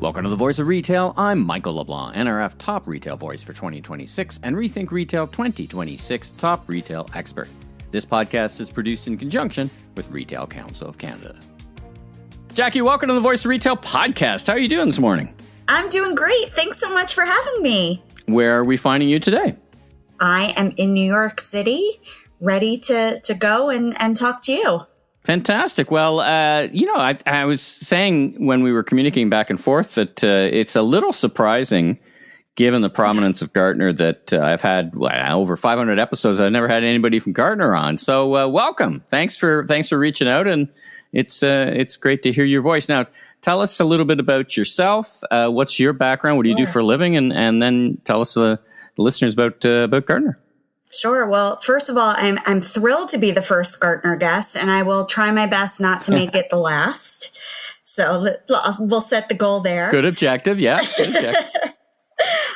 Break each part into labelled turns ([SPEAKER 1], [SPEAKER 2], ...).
[SPEAKER 1] Welcome to the Voice of Retail. I'm Michael LeBlanc, NRF Top Retail Voice for 2026 and Rethink Retail 2026 Top Retail Expert. This podcast is produced in conjunction with Retail Council of Canada. Jackie, welcome to the Voice of Retail podcast. How are you doing this morning?
[SPEAKER 2] I'm doing great. Thanks so much for having me.
[SPEAKER 1] Where are we finding you today?
[SPEAKER 2] I am in New York City, ready to go and talk to you.
[SPEAKER 1] Fantastic. Well, I was saying when we were communicating back and forth that it's a little surprising, given the prominence of Gartner, that I've had over 500 episodes. I've never had anybody from Gartner on. So welcome. Thanks for reaching out, and it's great to hear your voice. Now, tell us a little bit about yourself. What's your background? What do you do for a living? And then tell us the listeners about Gartner.
[SPEAKER 2] Sure. Well, first of all, I'm thrilled to be the first Gartner guest, and I will try my best not to make it the last. So we'll set the goal there.
[SPEAKER 1] Good objective. Yeah. Good objective.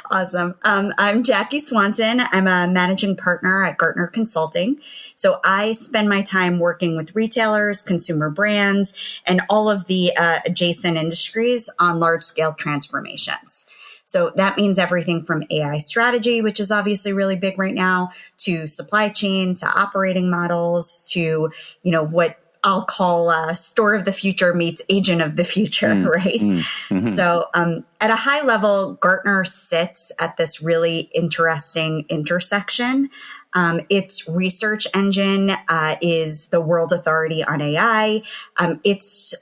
[SPEAKER 2] Awesome. I'm Jackie Swanson. I'm a managing partner at Gartner Consulting. So I spend my time working with retailers, consumer brands, and all of the adjacent industries on large-scale transformations. So that means everything from AI strategy, which is obviously really big right now, to supply chain, to operating models, to, what I'll call store of the future meets agent of the future, right? Mm-hmm. So at a high level, Gartner sits at this really interesting intersection. Its research engine is the world authority on AI. Its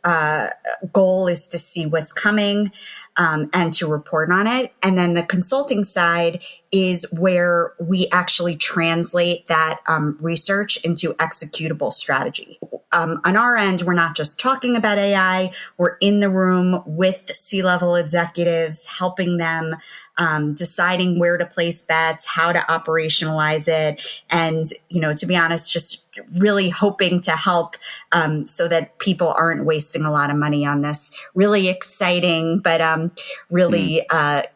[SPEAKER 2] goal is to see what's coming and to report on it. And then the consulting side is where we actually translate that research into executable strategy. On our end, we're not just talking about AI. We're in the room with C-level executives, helping them deciding where to place bets, how to operationalize it. And, to be honest, just really hoping to help so that people aren't wasting a lot of money on this really exciting, but really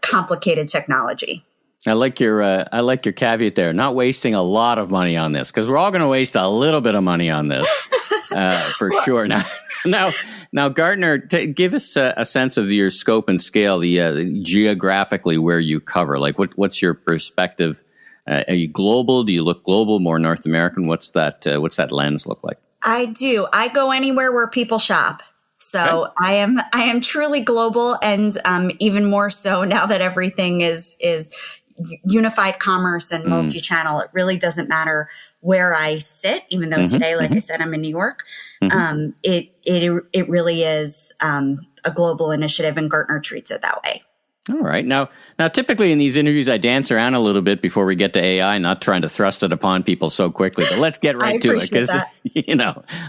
[SPEAKER 2] complicated technology.
[SPEAKER 1] I like your caveat there. Not wasting a lot of money on this, because we're all going to waste a little bit of money on this for sure. Now, Gartner, give us a sense of your scope and scale, the geographically where you cover. Like, what's your perspective? Are you global? Do you look global? More North American? What's that lens look like?
[SPEAKER 2] I do. I go anywhere where people shop. So okay. I am truly global, and even more so now that everything is unified commerce and multi-channel. It really doesn't matter where I sit, even though today, like I said, I'm in New York. It really is a global initiative, and Gartner treats it that way.
[SPEAKER 1] All right. Now, typically in these interviews, I dance around a little bit before we get to AI, not trying to thrust it upon people so quickly, but let's get right to it, because,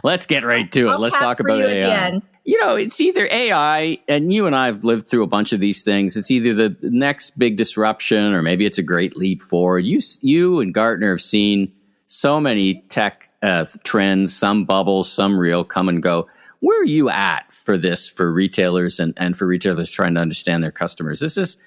[SPEAKER 1] let's get right to it. Let's talk about AI. It's either AI, and you and I have lived through a bunch of these things. It's either the next big disruption, or maybe it's a great leap forward. You and Gartner have seen so many tech trends, some bubbles, some real, come and go. Where are you at for this, for retailers and for retailers trying to understand their customers? This is,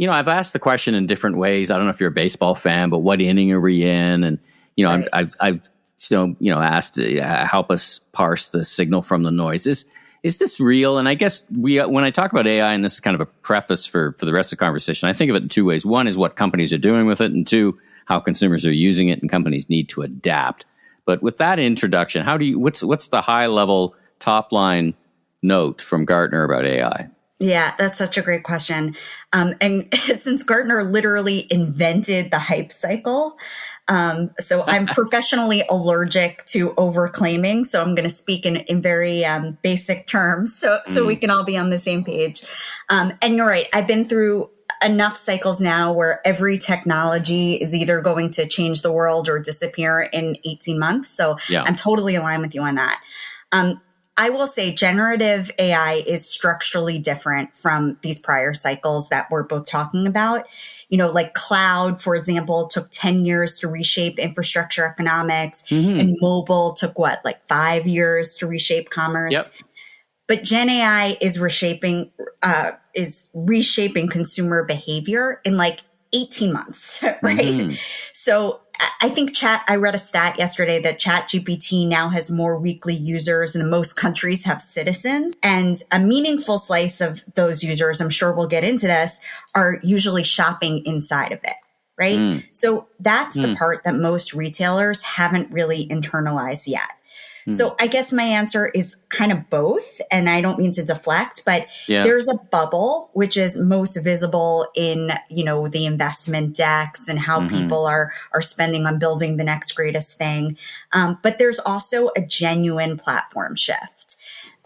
[SPEAKER 1] I've asked the question in different ways. I don't know if you're a baseball fan, but what inning are we in? And, right. I've asked to help us parse the signal from the noise. Is this real? And I guess when I talk about AI, and this is kind of a preface for the rest of the conversation, I think of it in two ways. One is what companies are doing with it, and two, how consumers are using it and companies need to adapt. But with that introduction, what's the high level top line note from Gartner about AI?
[SPEAKER 2] Yeah, that's such a great question. And since Gartner literally invented the hype cycle, so I'm professionally allergic to overclaiming. So I'm going to speak in very basic terms so we can all be on the same page. And you're right. I've been through enough cycles now where every technology is either going to change the world or disappear in 18 months. So yeah. I'm totally aligned with you on that. I will say generative AI is structurally different from these prior cycles that we're both talking about. Like cloud, for example, took 10 years to reshape infrastructure economics, and mobile took 5 years to reshape commerce. Yep. But Gen AI is reshaping consumer behavior in 18 months, right? So I think I read a stat yesterday that ChatGPT now has more weekly users than most countries have citizens. And a meaningful slice of those users, I'm sure we'll get into this, are usually shopping inside of it. Right. So that's the part that most retailers haven't really internalized yet. So I guess my answer is kind of both, and I don't mean to deflect, but there's a bubble, which is most visible in, the investment decks and how people are spending on building the next greatest thing. But there's also a genuine platform shift.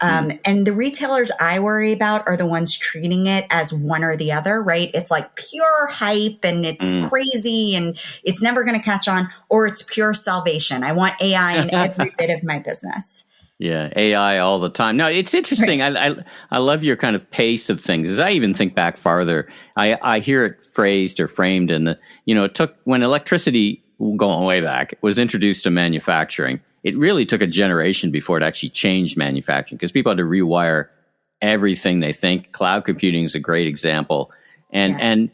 [SPEAKER 2] And the retailers I worry about are the ones treating it as one or the other, right? It's like pure hype and it's crazy and it's never going to catch on, or it's pure salvation. I want AI in every bit of my business.
[SPEAKER 1] Yeah, AI all the time. No, it's interesting. Right. I love your kind of pace of things. As I even think back farther, I hear it phrased or framed in it took, when electricity, going way back, was introduced to manufacturing, it really took a generation before it actually changed manufacturing because people had to rewire everything they think. Cloud computing is a great example. And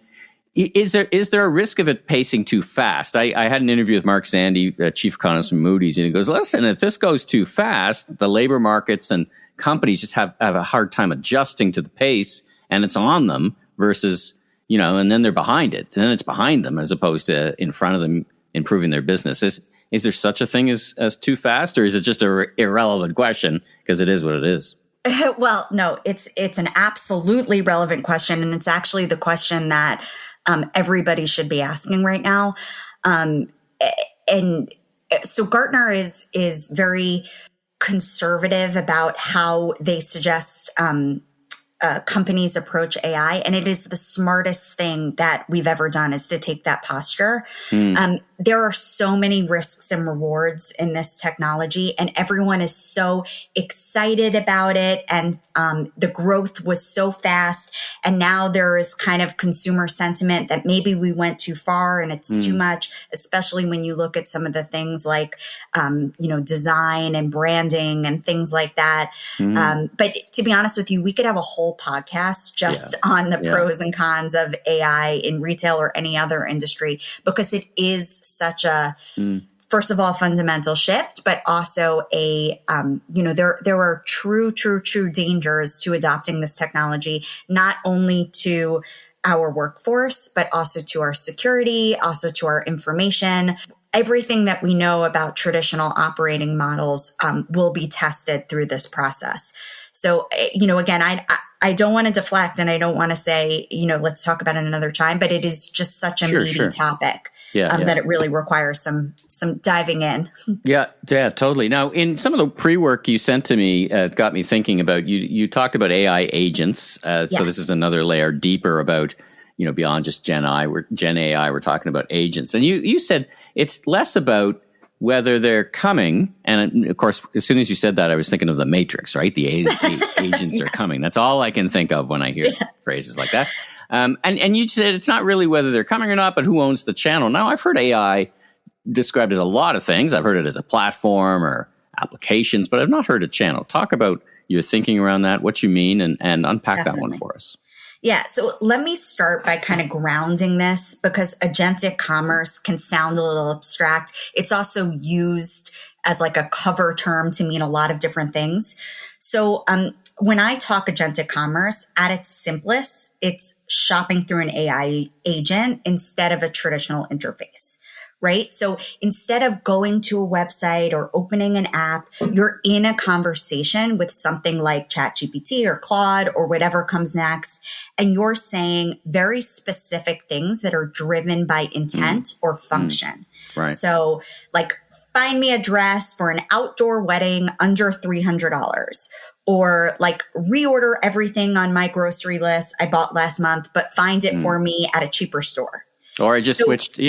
[SPEAKER 1] is there a risk of it pacing too fast? I had an interview with Mark Zandi, chief economist from Moody's, and he goes, listen, if this goes too fast, the labor markets and companies just have a hard time adjusting to the pace, and it's on them versus, and then they're behind it. And then it's behind them as opposed to in front of them improving their business. Is there such a thing as too fast, or is it just an irrelevant question because it is what it is?
[SPEAKER 2] Well, no, it's an absolutely relevant question. And it's actually the question that everybody should be asking right now. And so Gartner is very conservative about how they suggest companies approach AI, and it is the smartest thing that we've ever done is to take that posture. There are so many risks and rewards in this technology, and everyone is so excited about it. And the growth was so fast. And now there is kind of consumer sentiment that maybe we went too far and it's too much, especially when you look at some of the things like, design and branding and things like that. But to be honest with you, we could have a whole podcast just on the pros and cons of AI in retail or any other industry, because it is such a, first of all, fundamental shift, but also there are true dangers to adopting this technology, not only to our workforce, but also to our security, also to our information. Everything that we know about traditional operating models will be tested through this process. So, again, I don't want to deflect and I don't want to say, let's talk about it another time, but it is just such a meaty topic that it really requires some diving in. Yeah,
[SPEAKER 1] totally. Now, in some of the pre-work you sent to me, got me thinking about, you talked about AI agents. Yes. So this is another layer deeper about, beyond just Gen AI, we're talking about agents. And you said it's less about whether they're coming. And of course, as soon as you said that, I was thinking of the Matrix, right? The agents are coming. That's all I can think of when I hear phrases like that. And you said it's not really whether they're coming or not, but who owns the channel. Now, I've heard AI described as a lot of things. I've heard it as a platform or applications, but I've not heard a channel. Talk about your thinking around that, what you mean, and unpack that one for us.
[SPEAKER 2] Yeah. So let me start by kind of grounding this, because agentic commerce can sound a little abstract. It's also used as like a cover term to mean a lot of different things. So when I talk agentic commerce, at its simplest, it's shopping through an AI agent instead of a traditional interface. Right? So instead of going to a website or opening an app, you're in a conversation with something like ChatGPT or Claude or whatever comes next. And you're saying very specific things that are driven by intent or function.
[SPEAKER 1] Right.
[SPEAKER 2] So like, find me a dress for an outdoor wedding under $300. Or like, reorder everything on my grocery list I bought last month, but find it for me at a cheaper store.
[SPEAKER 1] Or I just switched,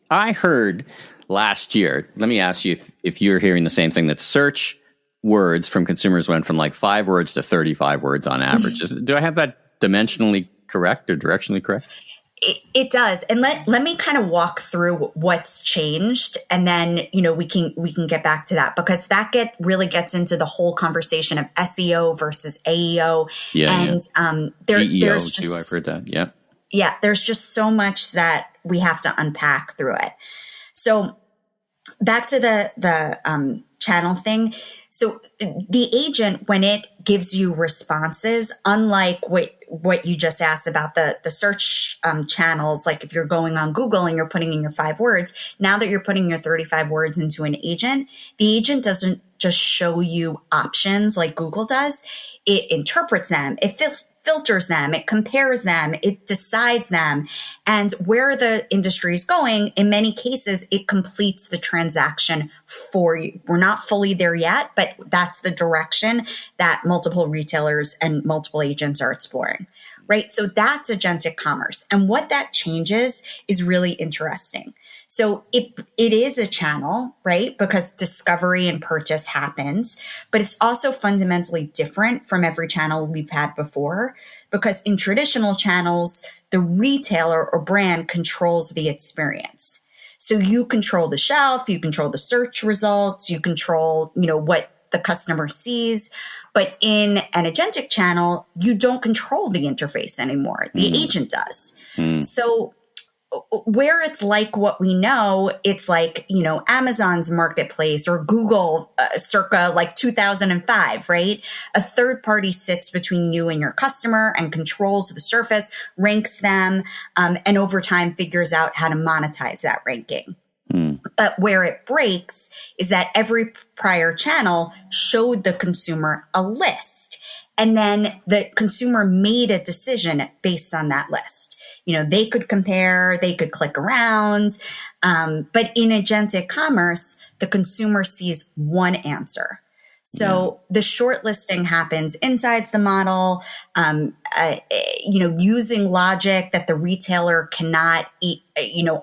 [SPEAKER 1] I heard last year, let me ask you if you're hearing the same thing, that search words from consumers went from like 5 words to 35 words on average. Do I have that dimensionally correct or directionally correct?
[SPEAKER 2] It does. And let me kind of walk through what's changed. And then, we can get back to that, because that really gets into the whole conversation of SEO versus AEO.
[SPEAKER 1] GEO, there's just, I've heard that. Yeah.
[SPEAKER 2] Yeah, there's just so much that we have to unpack through it. So back to the channel thing. So the agent, when it gives you responses, unlike what you just asked about the search channels, like if you're going on Google and you're putting in your 5 words, now that you're putting your 35 words into an agent, the agent doesn't just show you options like Google does. It interprets them. It filters them, it compares them, it decides them. And where the industry is going, in many cases, it completes the transaction for you. We're not fully there yet, but that's the direction that multiple retailers and multiple agents are exploring, right? So that's agentic commerce. And what that changes is really interesting. So it is a channel, right? Because discovery and purchase happens, but it's also fundamentally different from every channel we've had before, because in traditional channels, the retailer or brand controls the experience. So you control the shelf, you control the search results, you control, what the customer sees. But in an agentic channel, you don't control the interface anymore. The agent does. So where it's like what we know, it's like, Amazon's marketplace or Google circa like 2005, right? A third party sits between you and your customer and controls the surface, ranks them, and over time figures out how to monetize that ranking. But where it breaks is that every prior channel showed the consumer a list, and then the consumer made a decision based on that list. They could compare, they could click around. But in agentic commerce, the consumer sees one answer. So the shortlisting happens inside the model, using logic that the retailer cannot,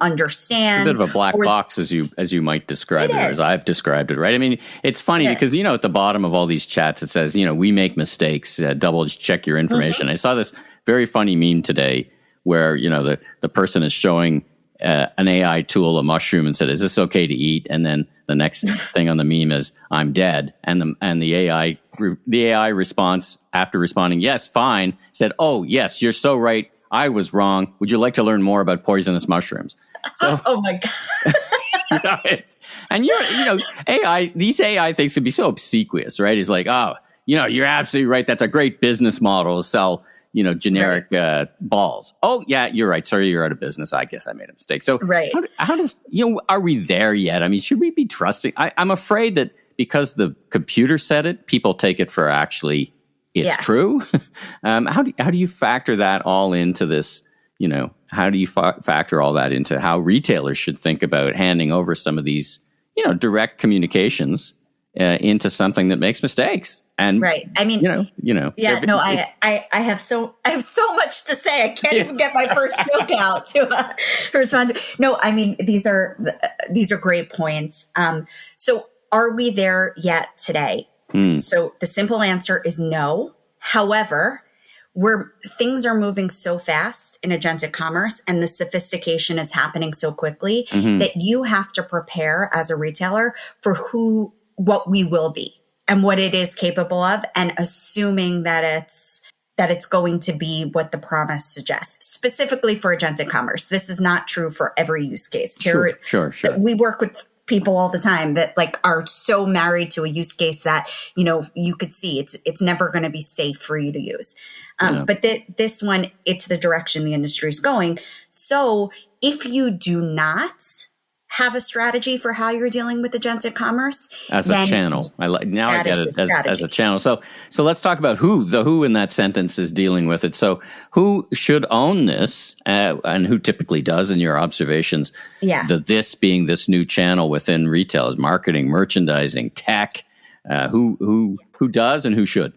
[SPEAKER 2] understand.
[SPEAKER 1] It's a bit of a black box, as you might describe it, or as I've described it, right? I mean, it's funny because, at the bottom of all these chats, it says, we make mistakes, double check your information. I saw this very funny meme today where, the person is showing an AI tool a mushroom and said, "Is this okay to eat?" And then the next thing on the meme is, "I'm dead." And the AI response, after responding, "Yes, fine," said, "Oh, yes, you're so right. I was wrong. Would you like to learn more about poisonous mushrooms?" So,
[SPEAKER 2] oh my God.
[SPEAKER 1] And AI, these AI things can be so obsequious, right? It's like, "Oh, you're absolutely right. That's a great business model to sell, generic balls." "Oh, yeah, you're right. Sorry, you're out of business. I guess I made a mistake." So how does, are we there yet? I mean, should we be trusting? I'm afraid that because the computer said it, people take it for actually it's true. How do you factor that all into this? How do you factor all that into how retailers should think about handing over some of these, direct communications into something that makes mistakes? And
[SPEAKER 2] right. I mean, I have so much to say. I can't even get my first joke out to respond to. No, I mean, these are great points. So are we there yet today? So the simple answer is no. However, things are moving so fast in agentic commerce and the sophistication is happening so quickly that you have to prepare as a retailer for what we will be and what it is capable of, and assuming that it's going to be what the promise suggests. Specifically for agentic commerce, this is not true for every use case.
[SPEAKER 1] Sure.
[SPEAKER 2] We work with people all the time that are so married to a use case that you could see it's never going to be safe for you to use. But this one, it's the direction the industry is going. So if you do not have a strategy for how you're dealing with agentic commerce
[SPEAKER 1] as a channel, I get it as a channel. So let's talk about who in that sentence is dealing with it. So who should own this, and who typically does, in your observations? This being this new channel within retail is marketing, merchandising, tech. Who does and who should?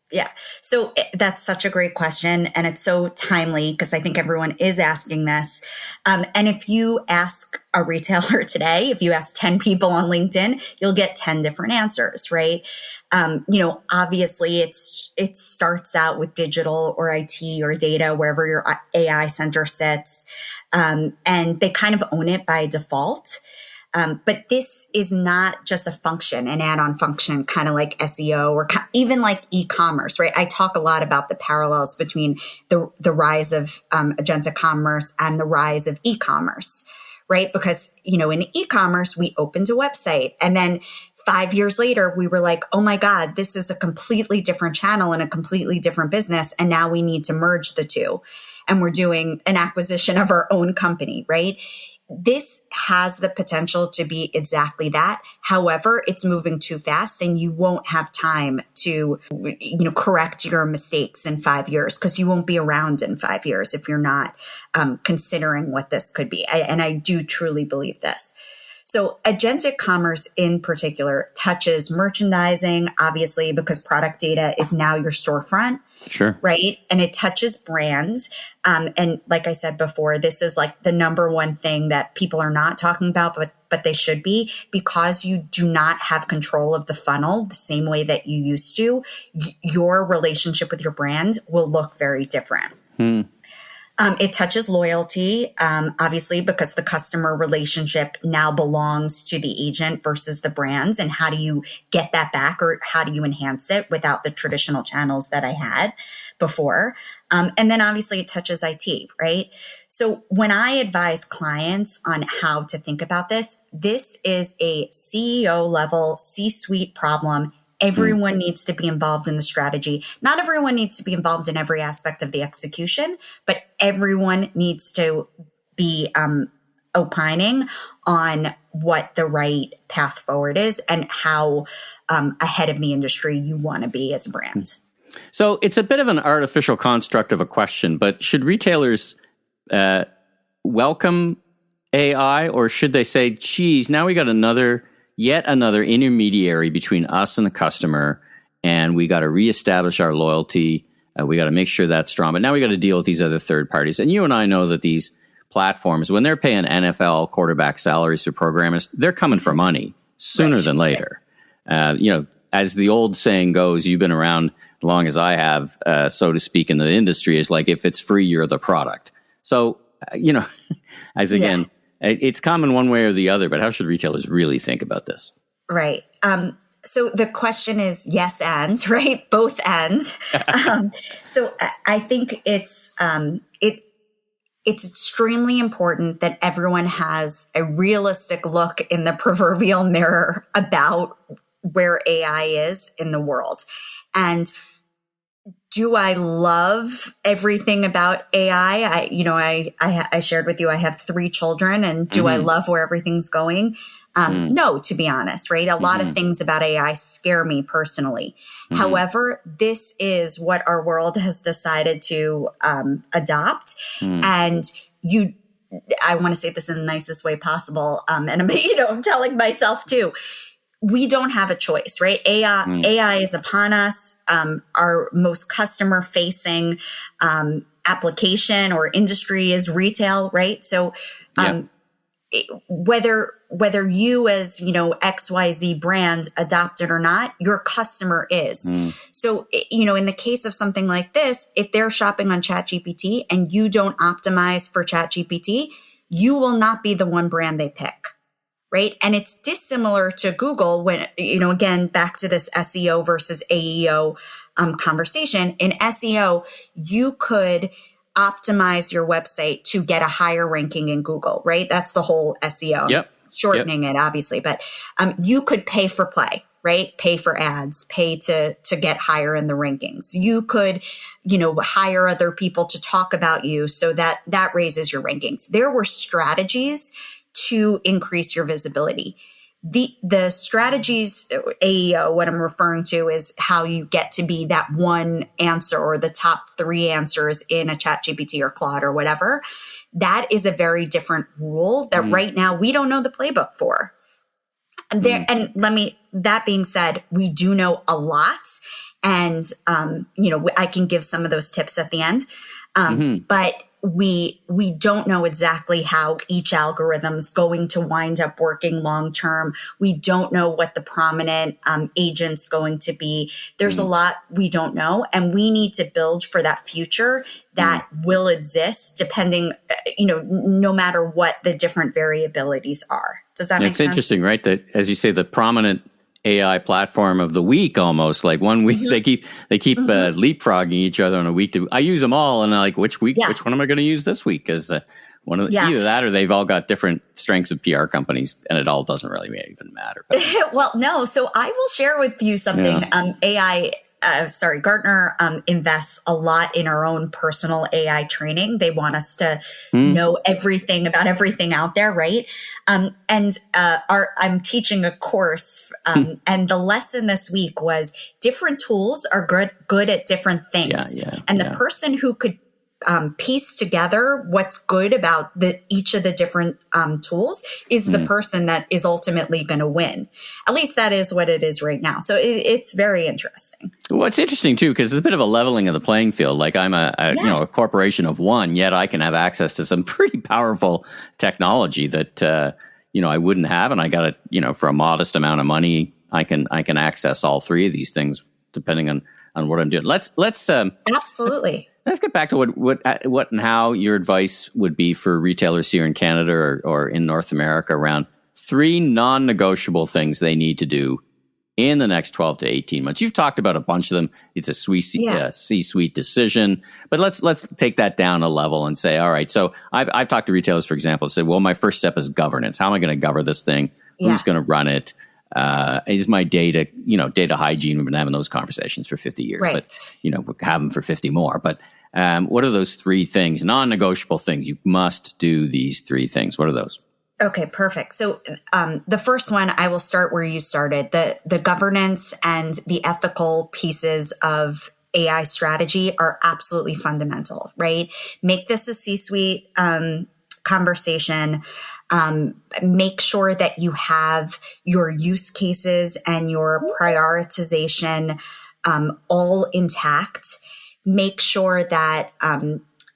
[SPEAKER 2] Yeah. So that's such a great question. And it's so timely because I think everyone is asking this. And if you ask a retailer today, if you ask 10 people on LinkedIn, you'll get 10 different answers, right? Obviously it starts out with digital or IT or data, wherever your AI center sits. And they kind of own it by default. But this is not just a function, an add-on function, kind of like SEO or even like e-commerce, right? I talk a lot about the parallels between the rise of agentic commerce and the rise of e-commerce, right? Because, in e-commerce, we opened a website and then 5 years later, we were like, oh my God, this is a completely different channel and a completely different business. And now we need to merge the two. And we're doing an acquisition of our own company, right? This has the potential to be exactly that. However, it's moving too fast and you won't have time to, correct your mistakes in 5 years because you won't be around in 5 years if you're not considering what this could be. And I do truly believe this. So agentic commerce in particular touches merchandising, obviously, because product data is now your storefront.
[SPEAKER 1] Sure.
[SPEAKER 2] Right. And it touches brands. And like I said before, this is like the number one thing that people are not talking about, but they should be, because you do not have control of the funnel the same way that you used to. Your relationship with your brand will look very different. It touches loyalty, obviously, because the customer relationship now belongs to the agent versus the brands. And how do you get that back, or how do you enhance it without the traditional channels that I had before? And then obviously it touches IT, right? So when I advise clients on how to think about this is a CEO level C-suite problem. Everyone needs to be involved in the strategy. Not everyone needs to be involved in every aspect of the execution, but everyone needs to be opining on what the right path forward is and how ahead of the industry you want to be as a brand.
[SPEAKER 1] So it's a bit of an artificial construct of a question, but should retailers welcome AI, or should they say, geez, now we got yet another intermediary between us and the customer, and we got to reestablish our loyalty. We got to make sure that's strong. But now we got to deal with these other third parties. And you and I know that these platforms, when they're paying NFL quarterback salaries to programmers, they're coming for money sooner than later. As the old saying goes, you've been around as long as I have, so to speak, in the industry, is like, if it's free, you're the product. So, it's common one way or the other, but how should retailers really think about this? Right.
[SPEAKER 2] So the question is yes and, right? Both and. So I think it's extremely important that everyone has a realistic look in the proverbial mirror about where AI is in the world. And do I love everything about AI? I shared with you, I have 3 children, and do I love where everything's going? No, to be honest, right? A lot of things about AI scare me personally. However, this is what our world has decided to adopt. And I want to say this in the nicest way possible. And I'm telling myself too, we don't have a choice, right? AI is upon us. Our most customer facing application or industry is retail, right? So whether you as, XYZ brand adopt it or not, your customer is. So, in the case of something like this, if they're shopping on ChatGPT and you don't optimize for ChatGPT, you will not be the one brand they pick. Right. And it's dissimilar to Google when, again, back to this SEO versus AEO conversation. In SEO, you could optimize your website to get a higher ranking in Google, right? That's the whole SEO.
[SPEAKER 1] Yep.
[SPEAKER 2] Shortening it, obviously. But you could pay for play, right? Pay for ads, pay to get higher in the rankings. You could, hire other people to talk about you so that raises your rankings. There were strategies to increase your visibility. The strategies, AEO, what I'm referring to is how you get to be that one answer or the top 3 answers in a ChatGPT or Claude or whatever. That is a very different rule that right now we don't know the playbook for. And that being said, we do know a lot. And, I can give some of those tips at the end. But we don't know exactly how each algorithm's going to wind up working long term. We don't know what the prominent agent's going to be. There's a lot we don't know, and we need to build for that future that will exist depending, no matter what the different variabilities are. Does that make sense?
[SPEAKER 1] It's interesting, right? That, as you say, the prominent AI platform of the week, almost like 1 week, they keep leapfrogging each other on a week. I use them all, and I'm like, which one am I going to use this week? Because either that or they've all got different strengths of PR companies, and it all doesn't really even matter.
[SPEAKER 2] Well, no. So I will share with you something. Gartner invests a lot in our own personal AI training. They want us to know everything about everything out there, right? I'm teaching a course, and the lesson this week was different tools are good at different things. The person who could piece together what's good about each of the different tools is the person that is ultimately going to win. At least that is what it is right now. So it's very interesting.
[SPEAKER 1] Well, it's interesting too, because it's a bit of a leveling of the playing field. Like I'm a corporation of one, yet I can have access to some pretty powerful technology that I wouldn't have, and I got it for a modest amount of money. I can access all three of these things depending on what I'm doing. Let's
[SPEAKER 2] absolutely.
[SPEAKER 1] Let's get back to what and how your advice would be for retailers here in Canada or in North America around 3 non-negotiable things they need to do in the next 12 to 18 months. You've talked about a bunch of them. It's a C-suite decision, but let's take that down a level and say, all right, so I've talked to retailers, for example, and said, well, my first step is governance. How am I going to govern this thing? Who's going to run it? Is my data hygiene? We've been having those conversations for 50 years, but we'll have them for 50 more. But what are those 3 things, non-negotiable things? You must do these 3 things. What are those?
[SPEAKER 2] Okay, perfect. So the first one, I will start where you started. The governance and the ethical pieces of AI strategy are absolutely fundamental, right? Make this a C-suite conversation. Make sure that you have your use cases and your prioritization all intact. Make sure that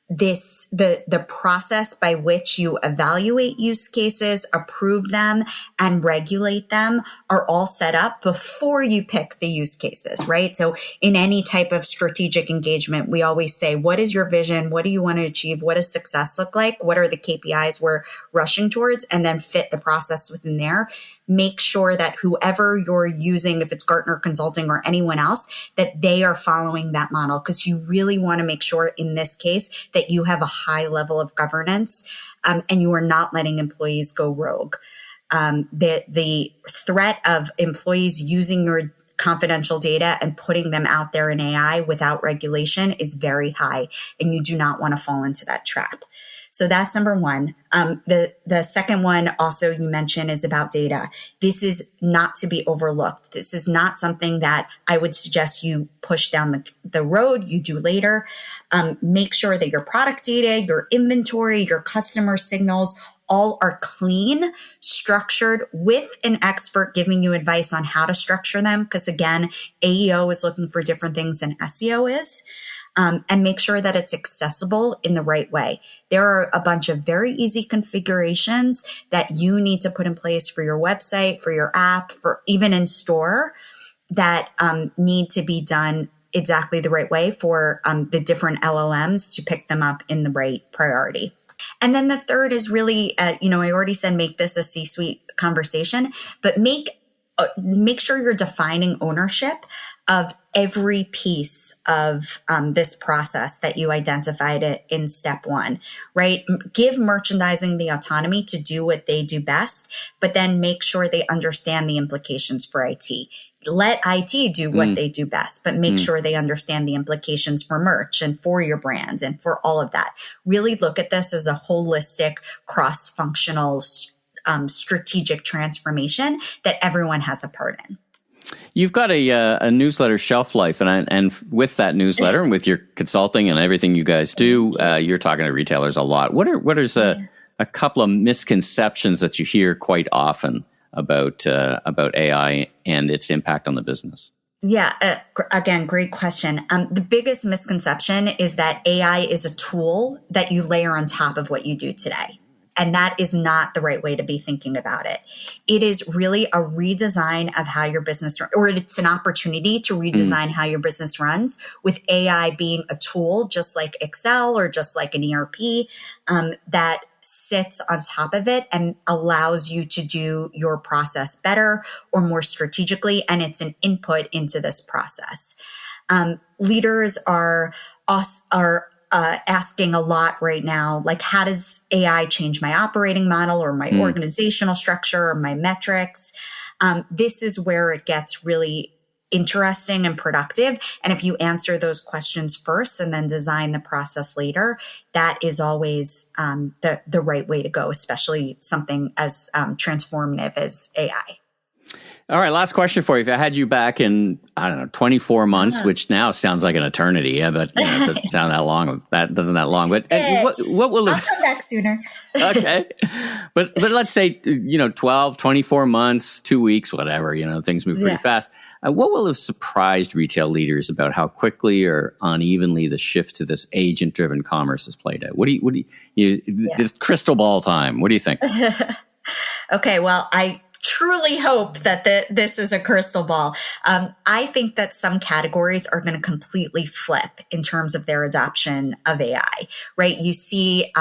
[SPEAKER 2] the process by which you evaluate use cases, approve them, and regulate them are all set up before you pick the use cases, right? So in any type of strategic engagement, we always say, what is your vision? What do you want to achieve? What does success look like? What are the KPIs we're rushing towards? And then fit the process within there. Make sure that whoever you're using, if it's Gartner Consulting or anyone else, that they are following that model, because you really want to make sure in this case that you have a high level of governance and you are not letting employees go rogue. The threat of employees using your confidential data and putting them out there in AI without regulation is very high, and you do not want to fall into that trap. So that's number one. The second one also you mentioned is about data. This is not to be overlooked. This is not something that I would suggest you push down the road. You do later. Make sure that your product data, your inventory, your customer signals all are clean, structured, with an expert giving you advice on how to structure them. Because again, AEO is looking for different things than SEO is. And make sure that it's accessible in the right way. There are a bunch of very easy configurations that you need to put in place for your website, for your app, for even in store that need to be done exactly the right way for the different LLMs to pick them up in the right priority. And then the third is really, I already said make this a C-suite conversation, but make sure you're defining ownership of every piece of this process that you identified it in step one, right? Give merchandising the autonomy to do what they do best, but then make sure they understand the implications for IT. Let IT do what they do best, but make sure they understand the implications for merch and for your brand and for all of that. Really look at this as a holistic, cross-functional, strategic transformation that everyone has a part in.
[SPEAKER 1] You've got a newsletter shelf life, and with that newsletter and with your consulting and everything you guys do, you're talking to retailers a lot. What are a couple of misconceptions that you hear quite often about AI and its impact on the business?
[SPEAKER 2] Yeah. Again, great question. The biggest misconception is that AI is a tool that you layer on top of what you do today. And that is not the right way to be thinking about it. It is really a redesign of how your business, or it's an opportunity to redesign how your business runs, with AI being a tool, just like Excel or just like an ERP, that sits on top of it and allows you to do your process better or more strategically. And it's an input into this process. Leaders are asking a lot right now, like, how does AI change my operating model or my organizational structure or my metrics? This is where it gets really interesting and productive. And if you answer those questions first and then design the process later, that is always the right way to go, especially something as transformative as AI.
[SPEAKER 1] All right, last question for you. If I had you back in, 24 months, which now sounds like an eternity, but it doesn't sound that long. That doesn't that long. But what will
[SPEAKER 2] I'll come back sooner.
[SPEAKER 1] Okay, but let's say 12, 24 months, 2 weeks, whatever. Things move pretty fast. What will have surprised retail leaders about how quickly or unevenly the shift to this agent-driven commerce has played out? What do you this crystal ball time? What do you think?
[SPEAKER 2] Okay, well, I truly hope that this is a crystal ball. I think that some categories are going to completely flip in terms of their adoption of AI, right? You see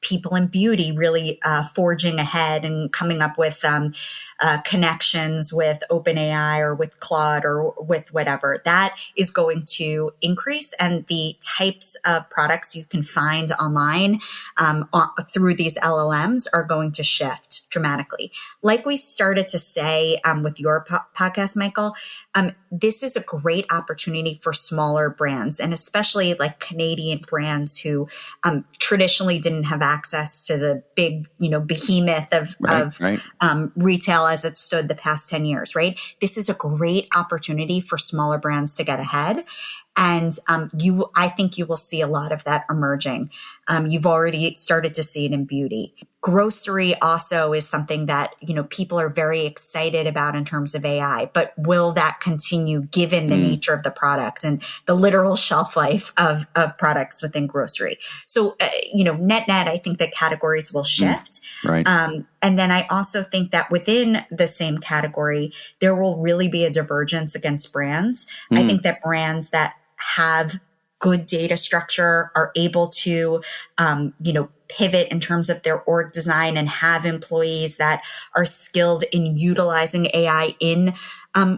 [SPEAKER 2] people in beauty really forging ahead and coming up with connections with OpenAI or with Claude or with whatever. That is going to increase, and the types of products you can find online through these LLMs are going to shift dramatically. Like we started to say with your podcast, Michael, this is a great opportunity for smaller brands, and especially like Canadian brands who traditionally didn't have access to the big, behemoth of retail as it stood the past 10 years, right? This is a great opportunity for smaller brands to get ahead. And I think you will see a lot of that emerging. You've already started to see it in beauty. Grocery also is something that, people are very excited about in terms of AI, but will that continue given the nature of the product and the literal shelf life of products within grocery? So, net, I think that categories will shift.
[SPEAKER 1] Right.
[SPEAKER 2] And then I also think that within the same category, there will really be a divergence against brands. I think that brands that have good data structure are able to, pivot in terms of their org design and have employees that are skilled in utilizing AI in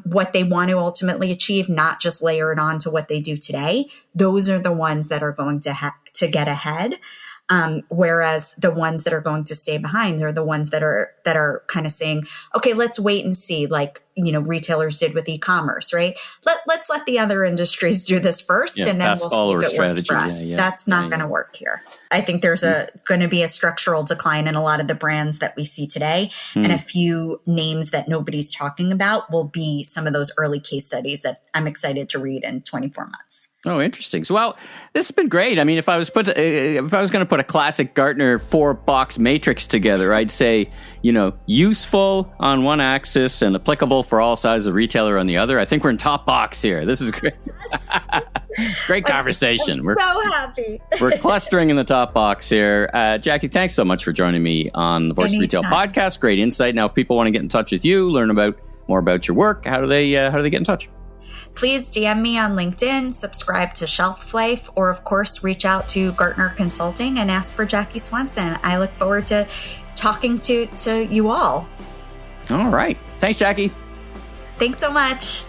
[SPEAKER 2] what they want to ultimately achieve, not just layer it on to what they do today. Those are the ones that are going to get ahead. Whereas the ones that are going to stay behind are the ones that are kind of saying, okay, let's wait and see, like, retailers did with e-commerce, right? Let's let the other industries do this first, and then we'll see if it works for us. That's not going to work here. I think there's going to be a structural decline in a lot of the brands that we see today. And a few names that nobody's talking about will be some of those early case studies that I'm excited to read in 24 months.
[SPEAKER 1] Oh, interesting. So, well, this has been great. I mean, if I was going to put a classic Gartner 4-box matrix together, I'd say, useful on one axis and applicable for all sizes of retailer on the other. I think we're in top box here. This is great. Yes. Great conversation.
[SPEAKER 2] I'm so happy.
[SPEAKER 1] We're clustering in the top box here. Jackie, thanks so much for joining me on the Voice of Retail podcast. Great insight. Now, if people want to get in touch with you, learn more about your work, how do they get in touch?
[SPEAKER 2] Please DM me on LinkedIn, subscribe to Shelf Life, or of course, reach out to Gartner Consulting and ask for Jackie Swanson. I look forward to talking to you all.
[SPEAKER 1] All right. Thanks, Jackie.
[SPEAKER 2] Thanks so much.